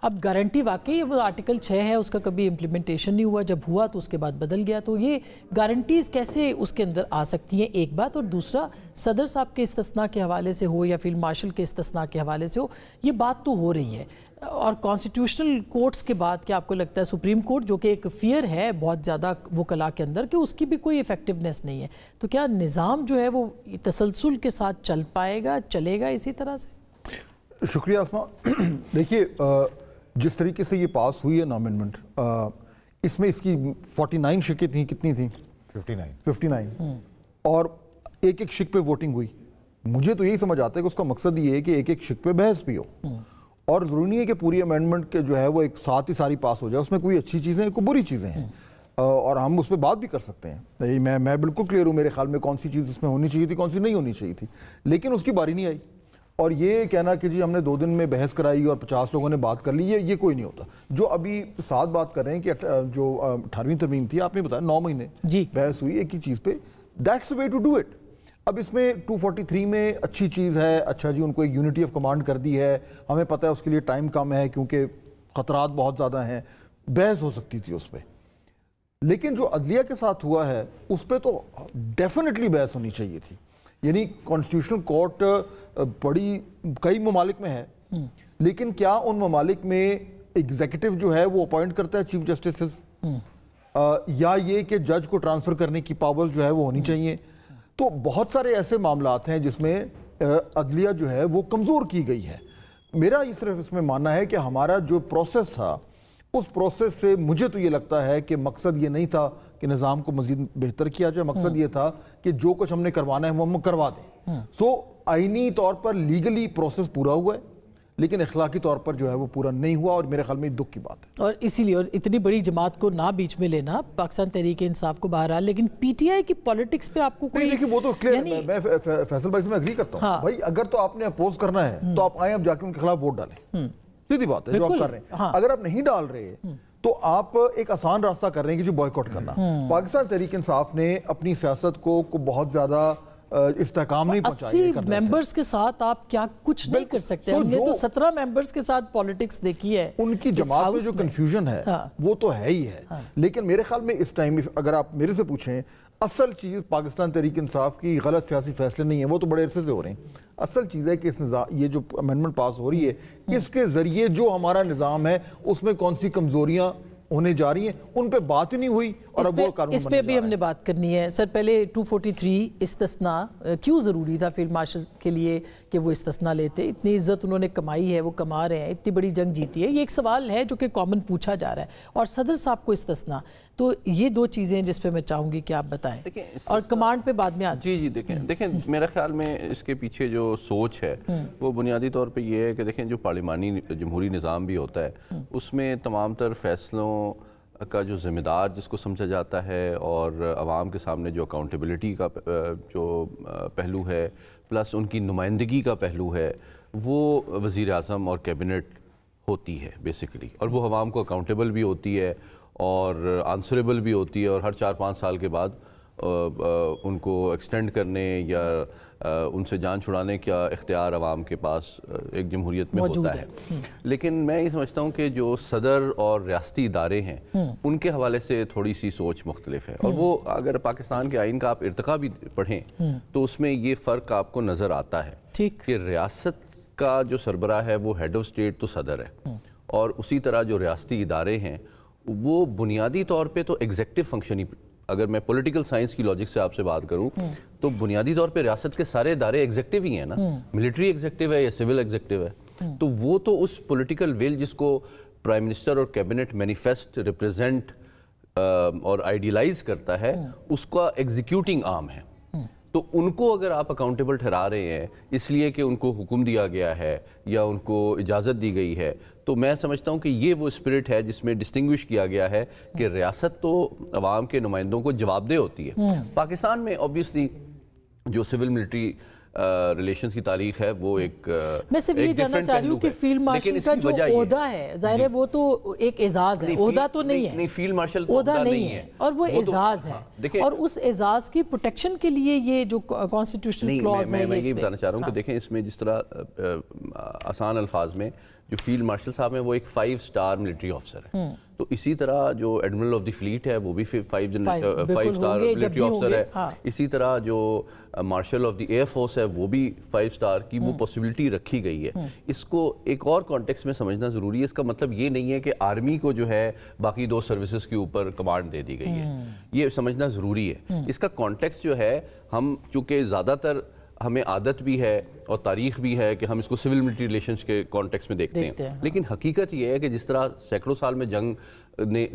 اب گارنٹی واقعی وہ آرٹیکل 6 ہے اس کا کبھی امپلیمنٹیشن نہیں ہوا، جب ہوا تو اس کے بعد بدل گیا، تو یہ گارنٹیز کیسے اس کے اندر آ سکتی ہیں؟ ایک بات، اور دوسرا صدر صاحب کے استثناء کے حوالے سے ہو یا فیلڈ مارشل کے استثناء کے حوالے سے ہو، یہ بات تو ہو رہی ہے، اور کانسٹیٹیوشنل کورٹس کے بعد کیا آپ کو لگتا ہے سپریم کورٹ جو کہ ایک فیئر ہے بہت زیادہ وکلاء کے اندر کہ اس کی بھی کوئی ایفیکٹونیس نہیں ہے، تو کیا نظام جو ہے وہ تسلسل کے ساتھ چل پائے گا، چلے گا اسی طرح سے؟ شکریہ اسما۔ دیکھیے جس طریقے سے یہ پاس ہوئی ہے نا امینڈمنٹ، اس میں اس کی 49 شکیں تھیں، کتنی تھیں؟ 59 اور ایک ایک شک پہ ووٹنگ ہوئی۔ مجھے تو یہی سمجھ آتا ہے کہ اس کا مقصد یہ ہے کہ ایک ایک شک پہ بحث بھی ہو، اور ضروری نہیں ہے کہ پوری امینڈمنٹ کے جو ہے وہ ایک ساتھ ہی ساری پاس ہو جائے، اس میں کوئی اچھی چیزیں ہیں کوئی بری چیزیں ہیں، اور ہم اس پہ بات بھی کر سکتے ہیں۔ میں بالکل کلیئر ہوں میرے خیال میں کون سی چیز اس میں ہونی چاہیے تھی، کون سی نہیں ہونی چاہیے تھی، لیکن اس کی باری نہیں آئی۔ اور یہ کہنا کہ جی ہم نے 2 دن میں بحث کرائی اور 50 لوگوں نے بات کر لی، یہ کوئی نہیں ہوتا۔ جو ابھی ساتھ بات کر رہے ہیں کہ جو 18ویں ترمیم تھی، آپ نے بتایا 9 مہینے بحث ہوئی ایک ہی چیز پہ، that's the way to do it۔ اب اس میں 243 میں اچھی چیز ہے، اچھا جی ان کو ایک یونٹی آف کمانڈ کر دی ہے، ہمیں پتہ ہے اس کے لیے ٹائم کم ہے کیونکہ خطرات بہت زیادہ ہیں، بحث ہو سکتی تھی اس پہ۔ لیکن جو عدلیہ کے ساتھ ہوا ہے اس پہ تو ڈیفینیٹلی بحث ہونی چاہیے تھی۔ یعنی کانسٹیٹیوشنل کورٹ بڑی کئی ممالک میں ہے، لیکن کیا ان ممالک میں ایگزیکٹو جو ہے وہ اپوائنٹ کرتا ہے چیف جسٹسز، یا یہ کہ جج کو ٹرانسفر کرنے کی پاور جو ہے وہ ہونی چاہیے؟ تو بہت سارے ایسے معاملات ہیں جس میں عدلیہ جو ہے وہ کمزور کی گئی ہے۔ میرا یہ صرف اس میں ماننا ہے کہ ہمارا جو پروسیس تھا اس پروسیس سے مجھے تو یہ لگتا ہے کہ مقصد یہ نہیں تھا کہ نظام کو مزید بہتر کیا جائے، مقصد یہ تھا کہ جو کچھ ہم نے کروانا ہے وہ ہم کروا دیں۔ آئینی طور پر لیگلی پروسیس پورا ہوا ہے، لیکن اخلاقی طور پر جو ہے وہ پورا نہیں ہوا، اور میرے خیال میں دکھ کی بات ہے۔ اور اسی لیے اور اتنی بڑی جماعت کو نہ بیچ میں لینا، پاکستان تحریک انصاف کو باہر آ، لیکن پی ٹی آئی کی پالیٹکس پہ آپ کو کوئی دیکھیں وہ تو کلیئر ہے، میں فیصل بھائی سے میں اگری کرتا ہوں، بھائی اگر تو آپ نے اپوز کرنا ہے تو آپ آئیں اب جا کے ان کے خلاف ووٹ ڈالیں، سیدھی بات ہے جو آپ کر رہے ہیں۔ اگر آپ نہیں ڈال رہے تو آپ ایک آسان راستہ کر رہے ہیں کہ جو بوائیکاٹ کرنا۔ پاکستان تحریک انصاف نے اپنی سیاست کو بہت زیادہ استحکام نہیں پہنچائی۔ 80 ممبرز کے ساتھ آپ کیا کچھ نہیں کر سکتے، ہم نے تو 17 ممبرز کے ساتھ پالیٹکس دیکھی ہے۔ ان کی جماعت میں جو کنفیوژن ہے وہ تو ہے ہی ہے، لیکن میرے خیال میں اس ٹائم اگر آپ میرے سے پوچھیں اصل چیز پاکستان تحریک انصاف کی غلط سیاسی فیصلے نہیں ہیں، وہ تو بڑے عرصے سے ہو رہے ہیں۔ اصل چیز ہے کہ اس نظام یہ جو امینڈمنٹ پاس ہو رہی ہے اس کے ذریعے جو ہمارا نظام ہے اس میں کون سی کمزوریاں ہونے جا رہی ہیں، ان پہ بات ہی نہیں ہوئی، اور اب وہ قانون اس پہ بھی ہم نے بات کرنی ہے۔ سر پہلے 243 استثناء کیوں ضروری تھا فیلڈ مارشل کے لیے کہ وہ استثناء لیتے؟ اتنی عزت انہوں نے کمائی ہے، وہ کما رہے ہیں، اتنی بڑی جنگ جیتی ہے، یہ ایک سوال ہے جو کہ کامن پوچھا جا رہا ہے، اور صدر صاحب کو استثناء، تو یہ 2 چیزیں جس پہ میں چاہوں گی کہ آپ بتائیں، اور کمانڈ پہ بعد میں آتے ہیں۔ جی دیکھیں میرے خیال میں اس کے پیچھے جو سوچ ہے وہ بنیادی طور پہ یہ ہے کہ دیکھیں جو پارلیمانی جمہوری نظام بھی ہوتا ہے اس میں تمام تر فیصلوں کا جو ذمہ دار جس کو سمجھا جاتا ہے، اور عوام کے سامنے جو اکاؤنٹیبلٹی کا جو پہلو ہے، پلس ان کی نمائندگی کا پہلو ہے، وہ وزیر اعظم اور کیبنٹ ہوتی ہے بیسیکلی، اور وہ عوام کو اکاؤنٹیبل بھی ہوتی ہے اور آنسریبل بھی ہوتی ہے، اور ہر 4-5 سال کے بعد ان کو ایکسٹینڈ کرنے یا ان سے جان چھڑانے کا اختیار عوام کے پاس ایک جمہوریت میں ہوتا ہے۔ لیکن میں یہ سمجھتا ہوں کہ جو صدر اور ریاستی ادارے ہیں ان کے حوالے سے تھوڑی سی سوچ مختلف ہے، اور وہ اگر پاکستان کے آئین کا آپ ارتقا بھی پڑھیں تو اس میں یہ فرق آپ کو نظر آتا ہے کہ ریاست کا جو سربراہ ہے وہ ہیڈ آف اسٹیٹ تو صدر ہے، اور اسی طرح جو ریاستی ادارے ہیں وہ بنیادی طور پہ تو ایگزیکٹو فنکشن ہی، اگر میں پولیٹیکل سائنس کی لاجک سے آپ سے بات کروں تو بنیادی طور پہ ریاست کے سارے ادارے ایگزیکٹو ہی ہیں نا، ملٹری ایگزیکٹو ہے یا سول ایگزیکٹو ہے، تو وہ تو اس پولیٹیکل ویل جس کو پرائم منسٹر اور کیبنٹ مینیفیسٹ ریپریزنٹ اور آئیڈیلائز کرتا ہے اس کا ایگزیکیوٹنگ آرم ہے، تو ان کو اگر آپ اکاؤنٹیبل ٹھہرا رہے ہیں اس لیے کہ ان کو حکم دیا گیا ہے یا ان کو اجازت دی گئی ہے، تو میں سمجھتا ہوں کہ یہ وہ اسپرٹ ہے جس میں ڈسٹنگوش کیا گیا ہے کہ ریاست تو عوام کے نمائندوں کو جواب دہ ہوتی ہے۔ پاکستان میں اوبیسلی جو سول ملٹری ریلیشنز کی تاریخ ہے وہ ایک میں صرف یہ جاننا چاہ رہی ہوں کہ فیلڈ مارشل کا جو عہدہ ہے ظاہر ہے وہ تو ایک اعزاز ہے، عہدہ تو نہیں ہے، نہیں فیلڈ مارشل عہدہ نہیں ہے، اور وہ اعزاز ہے، اور اس اعزاز کی پروٹیکشن کے لیے یہ جو کانسٹیٹیوشنل کلاز ہے، میں یہ بتانا چاہ رہا ہوں کہ دیکھیں اس میں جس طرح آسان الفاظ میں جو فیلڈ مارشل صاحب ہیں وہ ایک 5 اسٹار ملٹری آفسر ہے. تو اسی طرح جو ایڈمرل آف دی فلیٹ ہے وہ بھی 5 اسٹار ملٹری آفسر ہے. اسی طرح جو martial of the air force ہے وہ بھی 5 اسٹار کی وہ پاسبلٹی رکھی گئی ہے. اس کو ایک اور کانٹیکس میں سمجھنا ضروری ہے. اس کا مطلب یہ نہیں ہے کہ آرمی کو جو ہے باقی 2 سروسز کے اوپر کمانڈ دے دی گئی ہے, یہ سمجھنا ضروری ہے. اس کا کانٹیکس جو ہے, ہم چونکہ زیادہ تر ہمیں عادت بھی ہے اور تاریخ بھی ہے کہ ہم اس کو سول ملٹری ریلیشنز کے کانٹیکس میں دیکھتے ہیں, لیکن حقیقت یہ ہے کہ جس طرح سینکڑوں سال میں جنگ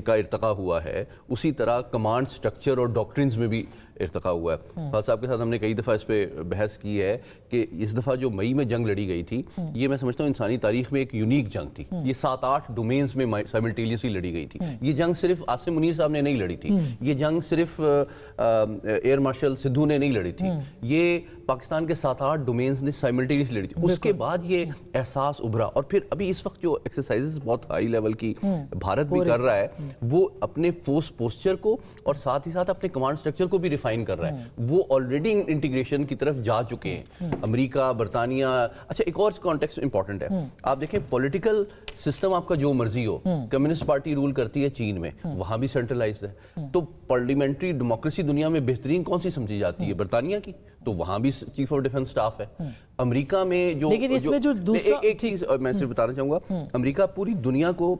کا ارتقا ہوا ہے اسی طرح کمانڈ سٹرکچر اور ڈاکٹرنز میں بھی ارتقا ہوا ہے. فاضل صاحب کے ساتھ ہم نے کئی دفعہ اس پہ بحث کی ہے کہ اس دفعہ جو مئی میں جنگ لڑی گئی تھی یہ میں سمجھتا ہوں انسانی تاریخ میں ایک یونیک جنگ تھی. یہ 7-8 ڈومینز میں سائملٹینیسلی لڑی گئی تھی. یہ جنگ صرف عاصم منیر صاحب نے نہیں لڑی تھی, یہ جنگ صرف ایئر مارشل سدھو نے نہیں لڑی تھی, یہ پاکستان کے 7-8 ڈومینز نے سائملٹینیسلی لڑی تھی. اس کے بعد یہ احساس ابھرا, اور پھر ابھی اس وقت جو ایکسرسائزز بہت ہائی لیول کی بھارت بھی کر رہا ہے وہ اپنے فورس پوسچر کو اور ساتھ ہی ساتھ اپنے کمانڈ سٹرکچر کو بھی ریفائن کر رہا ہے. وہ آلریڈی انٹیگریشن کی طرف جا چکے ہیں, امریکہ, برطانیہ. اچھا ایک اور کانٹیکسٹ امپورٹنٹ ہے, آپ دیکھیں پولیٹیکل سسٹم آپ کا جو مرضی ہو, کمیونسٹ پارٹی رول کرتی ہے چین میں, وہاں بھی سینٹرلائزڈ ہے. تو پارلیمنٹری ڈیموکریسی دنیا میں بہترین کون سی سمجھی جاتی ہے؟ برطانیہ کی, تو وہاں بھی چیف آف ڈیفنس سٹاف ہے. امریکہ میں جو ایک چیز میں صرف بتانا چاہوں گا, امریکہ پوری دنیا کو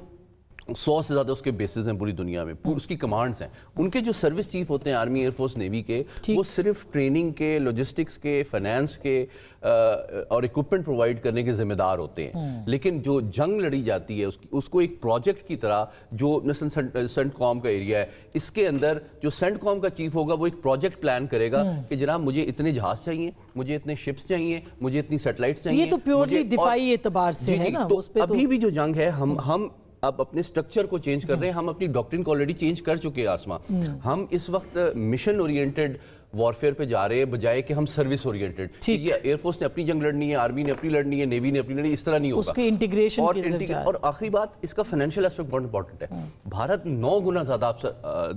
100 سے زیادہ اس کے بیسز ہیں پوری دنیا میں, اس کی کمانڈز ہیں. ان کے جو سروس چیف ہوتے ہیں آرمی, ایئر فورس, نیوی کے, وہ صرف ٹریننگ کے, لاجسٹکس کے, فائنانس کے اور اکوپمنٹ پرووائڈ کرنے کے ذمہ دار ہوتے ہیں. لیکن جو جنگ لڑی جاتی ہے اس کو ایک پروجیکٹ کی طرح, جو مثلا سینٹ کام کا ایریا ہے, اس کے اندر جو سینٹ کام کا چیف ہوگا وہ ایک پروجیکٹ پلان کرے گا کہ جناب مجھے اتنے جہاز چاہیے, مجھے اتنے شپس چاہیے, مجھے اتنی سیٹلائٹس چاہیے. یہ تو پیورلی دفاعی اعتبار سے ہے نا. تو ابھی بھی جو جنگ ہے ہم اب اپنے سٹرکچر کو چینج کر رہے ہیں, ہم اپنی ڈاکٹرن کو آلریڈی چینج کر چکے ہیں. آسما, ہم اس وقت مشن اورینٹڈ وارفیئر پہ جا رہے ہیں بجائے کہ ہم سروس اورینٹڈ. یہ ایئر فورس نے اپنی جنگ لڑنی ہے, آرمی نے اپنی لڑنی ہے, نیوی نے اپنی لڑنی ہے, اس طرح نہیں ہوگا. اس کی انٹیگریشن اور آخری بات, اس کا فائنینشیل ایسپیکٹ بہت امپورٹنٹ ہے. بھارت 9 گنا زیادہ آپ سے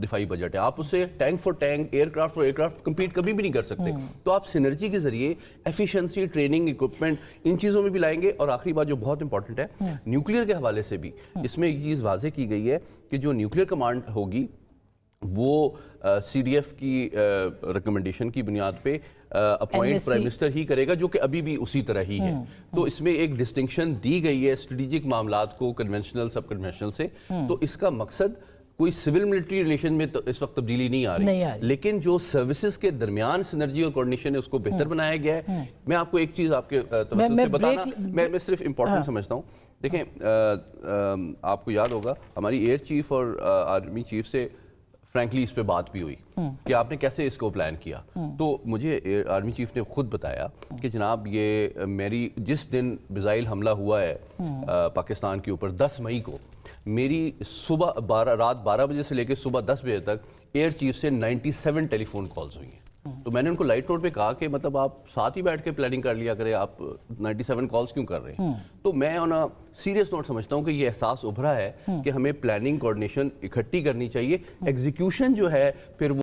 دفاعی بجٹ ہے, آپ اس سے tank for tank, aircraft for aircraft compete کبھی بھی نہیں کر سکتے. تو آپ سینرجی کے ذریعے ایفیشنسی, ٹریننگ, اکوپمنٹ, ان چیزوں میں بھی لائیں گے. اور آخری بات جو بہت امپورٹنٹ ہے, نیوکلیئر کے حوالے سے بھی اس میں ایک چیز واضح کی گئی ہے کہ جو نیوکلیئر کمانڈ ہوگی وہ سی ڈی ایف کی ریکمنڈیشن کی بنیاد پہ اپوائنٹ پرائم منسٹر ہی کرے گا, جو کہ ابھی بھی اسی طرح ہی ہے. تو اس میں ایک ڈسٹنکشن دی گئی ہے اسٹریٹجک معاملات کو کنونشنل سب کنونشنل سے. تو اس کا مقصد کوئی سول ملٹری ریلیشن میں تو اس وقت تبدیلی نہیں آ رہی, لیکن جو سروسز کے درمیان سنرجی اور کوارڈینیشن ہے اس کو بہتر بنایا گیا ہے. میں آپ کو ایک چیز آپ کے توسط سے بتانا, میں صرف امپورٹنٹ سمجھتا ہوں. دیکھیں آپ کو یاد ہوگا ہماری ایئر چیف اور آرمی چیف سے فرینکلی اس پہ بات بھی ہوئی کہ آپ نے کیسے اس کو پلان کیا. تو مجھے آرمی چیف نے خود بتایا کہ جناب یہ میری جس دن میزائل حملہ ہوا ہے پاکستان کے اوپر 10 مئی کو, میری رات 12 بجے سے لے کے صبح 10 بجے تک ایئر چیف سے 97 ٹیلی فون کالز ہوئی ہیں. تو میں نے ان کو لائٹ نوٹ پہ کہا کہ مطلب آپ ساتھ ہی بیٹھ کے پلاننگ کر لیا کریں, آپ 97 کالز کیوں کر رہے ہیں. تو میں سیریس نوٹ سمجھتا ہوں کہ یہ احساس ابھرا ہے کہ ہمیں پلاننگ کوارڈینیشن اکٹھی کرنی چاہیے. ایگزیکیوشن جو ہے پھر